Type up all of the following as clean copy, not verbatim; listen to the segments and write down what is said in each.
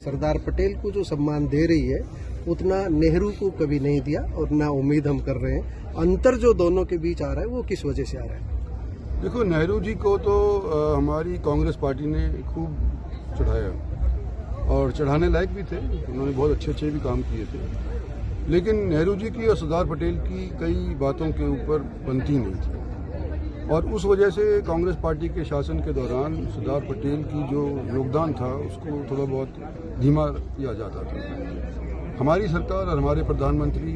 सरदार पटेल को जो सम्मान दे रही है उतना नेहरू को कभी नहीं दिया और ना उम्मीद हम कर रहे हैं। अंतर जो दोनों के बीच आ रहा है वो किस वजह से आ रहा है? देखो, नेहरू जी को तो हमारी कांग्रेस पार्टी ने खूब चढ़ाया और चढ़ाने लायक भी थे। उन्होंने बहुत अच्छे भी काम किए थे, लेकिन नेहरू जी की और सरदार पटेल की कई बातों के ऊपर बनती नहीं थी और उस वजह से कांग्रेस पार्टी के शासन के दौरान सरदार पटेल की जो योगदान था उसको थोड़ा बहुत धीमा किया जाता था। हमारी सरकार और हमारे प्रधानमंत्री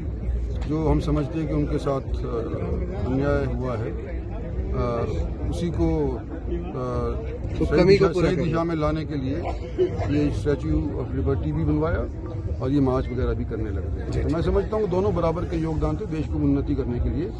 जो हम समझते हैं कि उनके साथ अन्याय हुआ है, उसी को सही दिशा में लाने के लिए ये स्टैच्यू ऑफ लिबर्टी भी बनवाया और ये मार्च वगैरह भी करने लगे। तो मैं समझता हूँ दोनों बराबर के योगदान थे देश को उन्नति करने के लिए।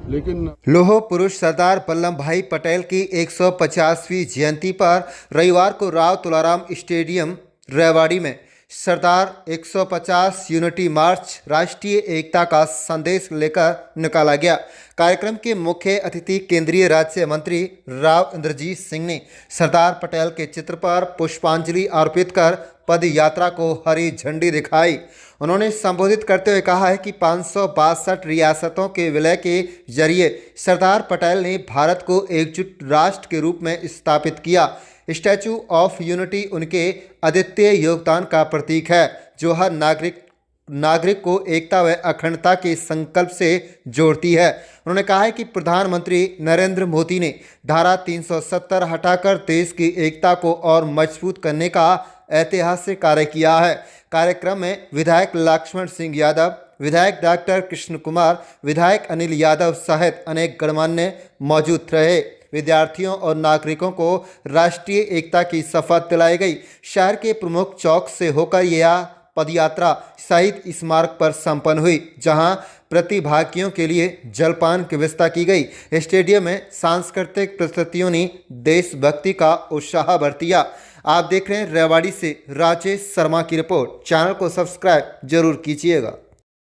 लेकिन लौह पुरुष सरदार वल्लभ भाई पटेल की 150वीं जयंती पर रविवार को राव तुलाराम स्टेडियम रेवाड़ी में सरदार 150 यूनिटी मार्च राष्ट्रीय एकता का संदेश लेकर निकाला गया। कार्यक्रम के मुख्य अतिथि केंद्रीय राज्य मंत्री राव इंद्रजीत सिंह ने सरदार पटेल के चित्र पर पुष्पांजलि अर्पित कर पद यात्रा को हरी झंडी दिखाई। उन्होंने संबोधित करते हुए कहा है कि 562 रियासतों के विलय के जरिए सरदार पटेल ने भारत को एकजुट राष्ट्र के रूप में स्थापित किया। स्टैचू ऑफ यूनिटी उनके अद्वितीय योगदान का प्रतीक है जो हर नागरिक को एकता व अखंडता के संकल्प से जोड़ती है। उन्होंने कहा है कि प्रधानमंत्री नरेंद्र मोदी ने धारा 370 हटाकर देश की एकता को और मजबूत करने का ऐतिहासिक कार्य किया है। कार्यक्रम में विधायक लक्ष्मण सिंह यादव, विधायक डॉक्टर कृष्ण कुमार, विधायक अनिल यादव सहित अनेक गणमान्य मौजूद रहे। विद्यार्थियों और नागरिकों को राष्ट्रीय एकता की शपथ दिलाई गई। शहर के प्रमुख चौक से होकर यह पदयात्रा शहीद स्मारक पर संपन्न हुई, जहां प्रतिभागियों के लिए जलपान की व्यवस्था की गई। स्टेडियम में सांस्कृतिक प्रस्तुतियों ने देशभक्ति का उत्साह भर दिया। आप देख रहे हैं रेवाड़ी से राजेश शर्मा की रिपोर्ट। चैनल को सब्सक्राइब जरूर कीजिएगा।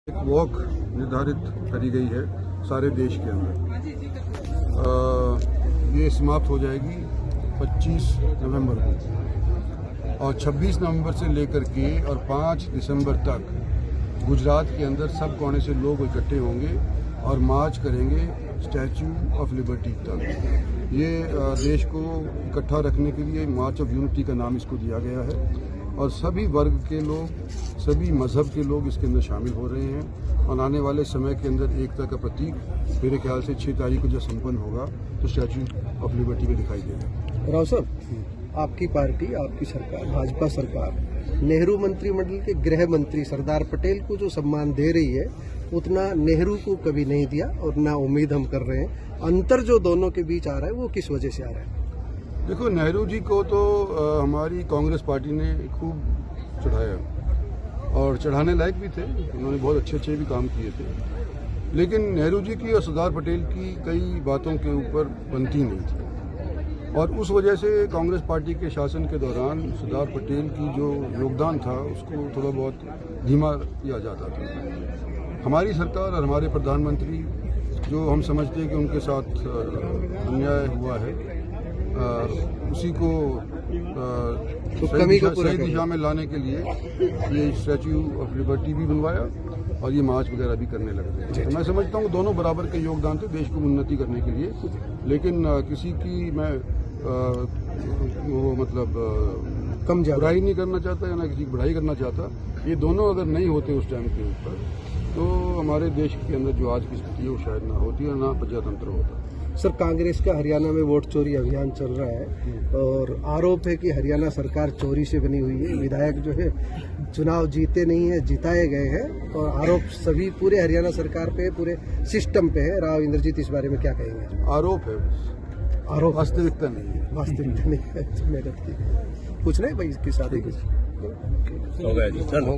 एक वॉक निर्धारित करी गई है सारे देश के अंदर। ये समाप्त हो जाएगी 25 नवंबर को और 26 नवंबर से लेकर के और 5 दिसंबर तक गुजरात के अंदर सब कोने से लोग इकट्ठे होंगे और मार्च करेंगे स्टैच्यू ऑफ लिबर्टी तक। ये देश को इकट्ठा रखने के लिए मार्च ऑफ यूनिटी का नाम इसको दिया गया है और सभी वर्ग के लोग, सभी मजहब के लोग इसके अंदर शामिल हो रहे हैं और आने वाले समय के अंदर एकता का प्रतीक मेरे ख्याल से 6 तारीख को जब संपन्न होगा तो स्टैच्यू ऑफ लिबर्टी में दिखाई देगा। राव साहब, आपकी पार्टी, आपकी सरकार, भाजपा सरकार नेहरू मंत्रिमंडल के गृह मंत्री सरदार पटेल को जो सम्मान दे रही है उतना नेहरू को कभी नहीं दिया और ना उम्मीद हम कर रहे हैं। अंतर जो दोनों के बीच आ रहा है वो किस वजह से आ रहा है? देखो, नेहरू जी को तो हमारी कांग्रेस पार्टी ने खूब चढ़ाया और चढ़ाने लायक भी थे। उन्होंने बहुत अच्छे भी काम किए थे, लेकिन नेहरू जी की और सरदार पटेल की कई बातों के ऊपर बनती नहीं थी और उस वजह से कांग्रेस पार्टी के शासन के दौरान सरदार पटेल की जो योगदान था उसको थोड़ा बहुत धीमा किया जाता था। हमारी सरकार और हमारे प्रधानमंत्री जो हम समझते हैं कि उनके साथ अन्याय हुआ है, उसी को सही दिशा में लाने के लिए ये स्टैच्यू ऑफ लिबर्टी भी बनवाया और ये मार्च वगैरह भी करने लगे। तो मैं समझता हूँ दोनों बराबर के योगदान थे देश को उन्नति करने के लिए। लेकिन किसी की मैं कम बुराई नहीं करना चाहता या ना किसी की बढ़ाई करना चाहता। ये दोनों अगर नहीं होते उस टाइम के ऊपर तो हमारे देश के अंदर जो आज की स्थिति है वो शायद ना होती और ना प्रजातंत्र होता। सर, कांग्रेस का हरियाणा में वोट चोरी अभियान चल रहा है और आरोप है कि हरियाणा सरकार चोरी से बनी हुई है। विधायक जो है चुनाव जीते नहीं है, जिताए गए हैं और आरोप सभी पूरे हरियाणा सरकार पे, पूरे सिस्टम पे है। राव इंद्रजीत इस बारे में क्या कहेंगे? आरोप है, आरोप, वास्तविकता नहीं है। वास्तविकता नहीं है। मेहनत की कुछ नहीं भाई, इसके साथ ही कुछ